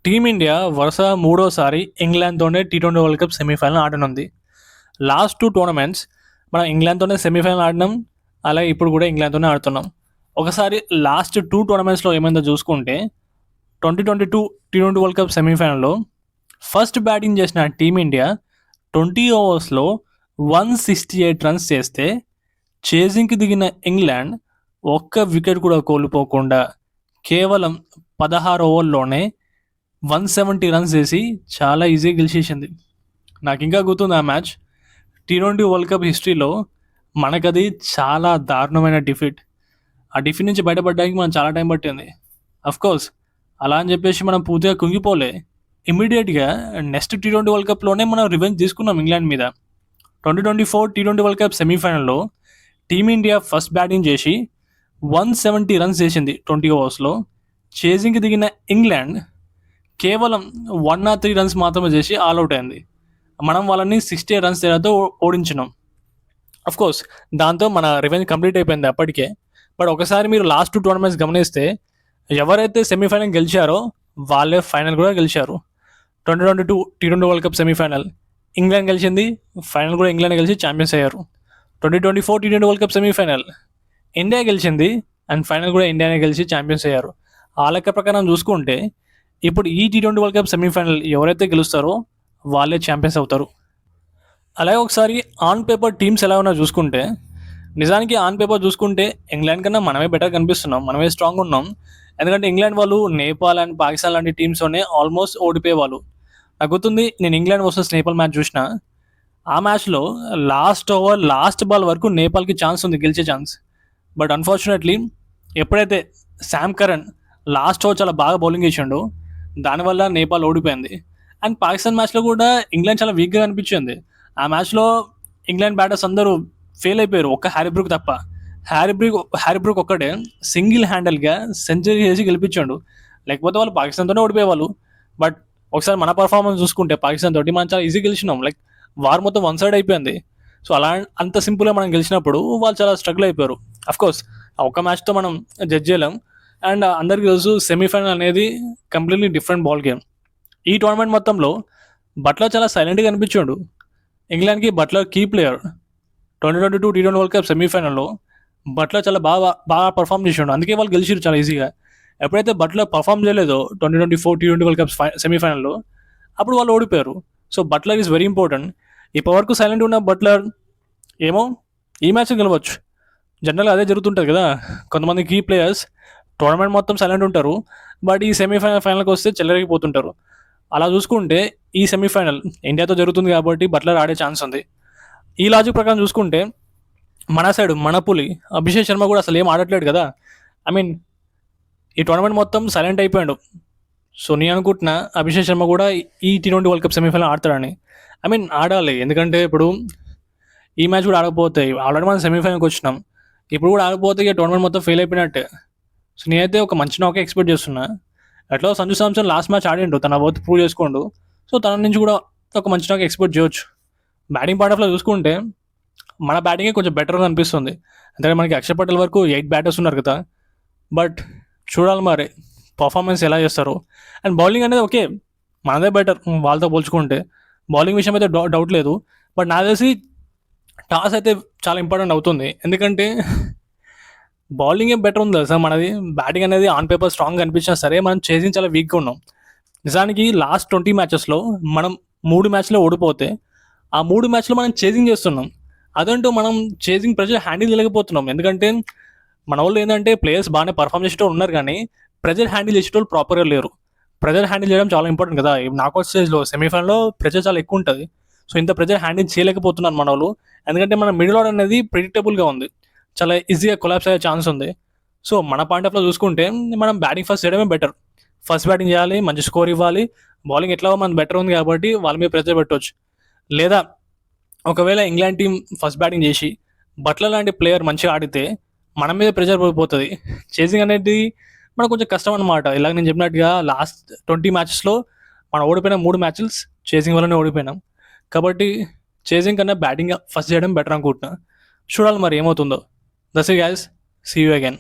Team India వరుస మూడోసారి ఇంగ్లాండ్తోనే టీ20 వరల్డ్ కప్ సెమీఫైనల్ ఆడనుంది. లాస్ట్ 2 టోర్నమెంట్స్ మనం ఇంగ్లాండ్తోనే సెమీఫైనల్ ఆడినాం. అలాగే ఇప్పుడు కూడా ఇంగ్లాండ్తోనే ఆడుతున్నాం. ఒకసారి లాస్ట్ 2 టోర్నమెంట్స్లో ఏమైందో చూసుకుంటే 2022 టీ20 వరల్డ్ కప్ సెమీఫైనల్లో ఫస్ట్ బ్యాటింగ్ చేసిన టీమిండియా 20 ఓవర్స్లో 168 రన్స్ చేస్తే చేజింగ్కి దిగిన ఇంగ్లాండ్ ఒక్క వికెట్ కూడా కోల్పోకుండా కేవలం 16 ఓవర్లోనే 170 రన్స్ చేసి చాలా ఈజీగా గెలిచేసింది. నాకు ఇంకా గుర్తుంది ఆ మ్యాచ్. టీ20 వరల్డ్ కప్ హిస్టరీలో మనకది చాలా దారుణమైన డిఫీట్. ఆ డిఫీట్ నుంచి బయటపడడానికి మనం చాలా టైం పట్టింది. అఫ్కోర్స్ అలా అని చెప్పేసి మనం పూర్తిగా కుంగిపోలే. ఇమ్మీడియట్గా నెక్స్ట్ టీ20 వరల్డ్ కప్లోనే మనం రివెంజ్ తీసుకున్నాం ఇంగ్లాండ్ మీద. 2024 టీ20 వరల్డ్ కప్ సెమీఫైనల్లో టీమిండియా ఫస్ట్ బ్యాటింగ్ చేసి 170 రన్స్ చేసింది 20 ఓవర్స్లో. చేజింగ్కి దిగిన ఇంగ్లాండ్ కేవలం 103 రన్స్ మాత్రమే చేసి ఆల్అవుట్ అయింది. మనం వాళ్ళని 68 రన్స్ తేడాతో ఓడించినాం. అఫ్కోర్స్ దాంతో మన రివెంజ్ కంప్లీట్ అయిపోయింది అప్పటికే. బట్ ఒకసారి మీరు లాస్ట్ 2 టోర్నమెంట్స్ గమనిస్తే ఎవరైతే సెమీఫైనల్ గెలిచారో వాళ్ళే ఫైనల్ కూడా గెలిచారు. 2022 టీ20 వరల్డ్ కప్ సెమీఫైనల్ ఇంగ్లాండ్ గెలిచింది, ఫైనల్ కూడా ఇంగ్లాండ్ గెలిచి ఛాంపియన్స్ అయ్యారు. 2024 టీ20 వరల్డ్ కప్ సెమీఫైనల్ ఇండియా గెలిచింది అండ్ ఫైనల్ కూడా ఇండియానే గెలిచి ఛాంపియన్స్ అయ్యారు. ఆ లెక్క ప్రకారం చూసుకుంటే ఇప్పుడు ఈ టీ20 వరల్డ్ కప్ సెమీఫైనల్ ఎవరైతే గెలుస్తారో వాళ్ళే ఛాంపియన్స్ అవుతారు. అలాగే ఒకసారి ఆన్ పేపర్ టీమ్స్ ఎలా ఉన్నా చూసుకుంటే నిజానికి ఆన్ పేపర్ చూసుకుంటే ఇంగ్లాండ్ కన్నా మనమే బెటర్ కనిపిస్తున్నాం, మనమే స్ట్రాంగ్ ఉన్నాం. ఎందుకంటే ఇంగ్లాండ్ వాళ్ళు నేపాల్ అండ్ పాకిస్తాన్ లాంటి టీమ్స్తోనే ఆల్మోస్ట్ ఓడిపోయేవాళ్ళు. నాకు గుర్తుంది, నేను ఇంగ్లాండ్ వర్సెస్ నేపాల్ మ్యాచ్ చూసిన. ఆ మ్యాచ్లో లాస్ట్ ఓవర్ లాస్ట్ బాల్ వరకు నేపాల్కి ఛాన్స్ ఉంది, గెలిచే ఛాన్స్. బట్ అన్ఫార్చునేట్లీ ఎప్పుడైతే శామ్ కరన్ లాస్ట్ ఓవర్ చాలా బాగా బౌలింగ్ చేసిండో దానివల్ల నేపాల్ ఓడిపోయింది. అండ్ పాకిస్తాన్ మ్యాచ్లో కూడా ఇంగ్లాండ్ చాలా వీక్గా అనిపించింది. ఆ మ్యాచ్లో ఇంగ్లాండ్ బ్యాటర్స్ అందరూ ఫెయిల్ అయిపోయారు, ఒక్క హ్యారీబ్రూక్ తప్ప. హ్యారీబ్రూక్ ఒక్కడే సింగిల్ హ్యాండల్గా సెంచరీ చేసి గెలిపించాడు, లేకపోతే వాళ్ళు పాకిస్తాన్తోనే ఓడిపోయేవాళ్ళు. బట్ ఒకసారి మన పర్ఫార్మెన్స్ చూసుకుంటే పాకిస్తాన్ తోటి మనం చాలా ఈజీ గెలిచినాం. లైక్ వార్ మొత్తం వన్ సైడ్ అయిపోయింది. సో అలా అంత సింపుల్గా మనం గెలిచినప్పుడు వాళ్ళు చాలా స్ట్రగుల్ అయిపోయారు. అఫ్కోర్స్ ఆ ఒక్క మ్యాచ్తో మనం జడ్జ్ చేయలేం. అండ్ అందరికీ తెలుసు సెమీఫైనల్ అనేది కంప్లీట్లీ డిఫరెంట్ బాల్ గేమ్. ఈ టోర్నమెంట్ మొత్తంలో బట్లర్ చాలా సైలెంట్గా అనిపించాడు. ఇంగ్లాండ్కి బట్లర్ కీ ప్లేయర్. 2022 టీ20 వరల్డ్ కప్ సెమీఫైనల్లో బట్లర్ చాలా బాగా పర్ఫామ్ చేసాడు, అందుకే వాళ్ళు గెలిచారు చాలా ఈజీగా. ఎప్పుడైతే బట్లర్ పర్ఫామ్ చేయలేదో 2024 టీ20 వరల్డ్ కప్ సెమీఫైనల్లో అప్పుడు వాళ్ళు ఓడిపోయారు. So Buttler is very important. ఇప్పటివరకు సైలెంట్ ఉన్న బట్లర్ ఏమో ఈ మ్యాచ్ గెలవచ్చు. జనరల్గా అదే జరుగుతుంటుంది కదా, కొంతమంది కీ ప్లేయర్స్ టోర్నమెంట్ మొత్తం సైలెంట్ ఉంటారు, బట్ ఈ ఫైనల్కి వస్తే చెల్లరగిపోతుంటారు. అలా చూసుకుంటే ఈ సెమీఫైనల్ ఇండియాతో జరుగుతుంది కాబట్టి బట్లర్ ఆడే ఛాన్స్ ఉంది. ఈ లాజిక్ ప్రకారం చూసుకుంటే మన సైడ్ మన పులి అభిషేక్ శర్మ కూడా అసలు ఏం ఆడట్లేడు కదా. ఐ మీన్ ఈ టోర్నమెంట్ మొత్తం సైలెంట్ అయిపోయాడు. సో నేను అనుకుంటున్నా అభిషేక్ శర్మ కూడా ఈ టీ20 వరల్డ్ కప్ సెమీఫైనల్ ఆడతాడని. ఐ మీన్ ఆడాలి, ఎందుకంటే ఇప్పుడు ఈ మ్యాచ్ కూడా ఆడకపోతే ఆల్రెడీ మనం సెమీఫైనల్కి వచ్చినాం, ఇప్పుడు కూడా ఆడకపోతే ఇక టోర్నమెంట్ మొత్తం ఫెయిల్ అయిపోయినట్టే. సో నేనైతే ఒక మంచి నాకే ఎక్స్పెక్ట్ చేస్తున్నా. ఎట్లా సంజు సామ్సన్ లాస్ట్ మ్యాచ్ ఆడిండు, తన వర్త్ ప్రూవ్ చేసుకోండు. సో తన నుంచి కూడా ఒక మంచి నాకే ఎక్స్పెక్ట్ చేయొచ్చు. బ్యాటింగ్ పార్ట్ ఆఫ్లో చూసుకుంటే మన బ్యాటింగే కొంచెం బెటర్గా అనిపిస్తుంది. ఎందుకంటే మనకి అక్షర్ పటేల్ వరకు 8 బ్యాటర్స్ ఉన్నారు కదా. బట్ చూడాలి మరి పర్ఫార్మెన్స్ ఎలా చేస్తారు. అండ్ బౌలింగ్ అనేది ఓకే, మనదే బెటర్ వాళ్ళతో పోల్చుకుంటే. బౌలింగ్ విషయం అయితే డౌట్ లేదు. బట్ నాకు తెలిసి టాస్ అయితే చాలా ఇంపార్టెంట్ అవుతుంది, ఎందుకంటే బౌలింగ్ ఏం బెటర్ ఉంది సార్ మనది. బ్యాటింగ్ అనేది ఆన్ పేపర్ స్ట్రాంగ్గా అనిపించినా సరే మనం చేసింగ్ చాలా వీక్గా ఉన్నాం. నిజానికి లాస్ట్ 20 మ్యాచెస్లో మనం 3 మ్యాచ్లో ఓడిపోతే ఆ 3 మ్యాచ్లో మనం చేజింగ్ చేస్తున్నాం. అదంటూ మనం చేజింగ్ ప్రెజర్ హ్యాండిల్ చేయలేకపోతున్నాం. ఎందుకంటే మన వాళ్ళు ఏంటంటే ప్లేయర్స్ బాగానే పర్ఫామ్ చేసేటోళ్ళు ఉన్నారు, కానీ ప్రెజర్ హ్యాండిల్ చేసేటోళ్ళు ప్రాపర్గా లేరు. ప్రెజర్ హ్యాండిల్ చేయడం చాలా ఇంపార్టెంట్ కదా. నాకౌట్ స్టేజ్లో సెమీఫైనల్లో ప్రెజర్ చాలా ఎక్కువ ఉంటుంది. సో ఇంత ప్రెజర్ హ్యాండిల్ చేయలేకపోతున్నారు మన వాళ్ళు. ఎందుకంటే మన మిడిల్ ఆర్డర్ అనేది ప్రిడిక్టబుల్గా ఉంది, చాలా ఈజీగా కొలాప్స్ అయ్యే ఛాన్స్ ఉంది. సో మన పాయింట్ ఆఫ్లో చూసుకుంటే మనం బ్యాటింగ్ ఫస్ట్ చేయడమే బెటర్. ఫస్ట్ బ్యాటింగ్ చేయాలి, మంచి స్కోర్ ఇవ్వాలి. బౌలింగ్ ఎట్లా మన బెటర్ ఉంది కాబట్టి వాళ్ళ మీద ప్రెజర్ పెట్టవచ్చు. లేదా ఒకవేళ ఇంగ్లాండ్ టీం ఫస్ట్ బ్యాటింగ్ చేసి బట్లర్ లాంటి ప్లేయర్ మంచిగా ఆడితే మన మీద ప్రెజర్ పడిపోతుంది. చేసింగ్ అనేది మనకు కొంచెం కష్టం అనమాట. ఇలాగ నేను చెప్పినట్టుగా లాస్ట్ 20 మ్యాచెస్లో మనం ఓడిపోయిన 3 మ్యాచెస్ చేసింగ్ వల్లనే ఓడిపోయినాం. కాబట్టి చేసింగ్ కన్నా బ్యాటింగ్ ఫస్ట్ చేయడం బెటర్ అనుకుంటున్నా. చూడాలి మరి ఏమవుతుందో. That's it guys, see you again.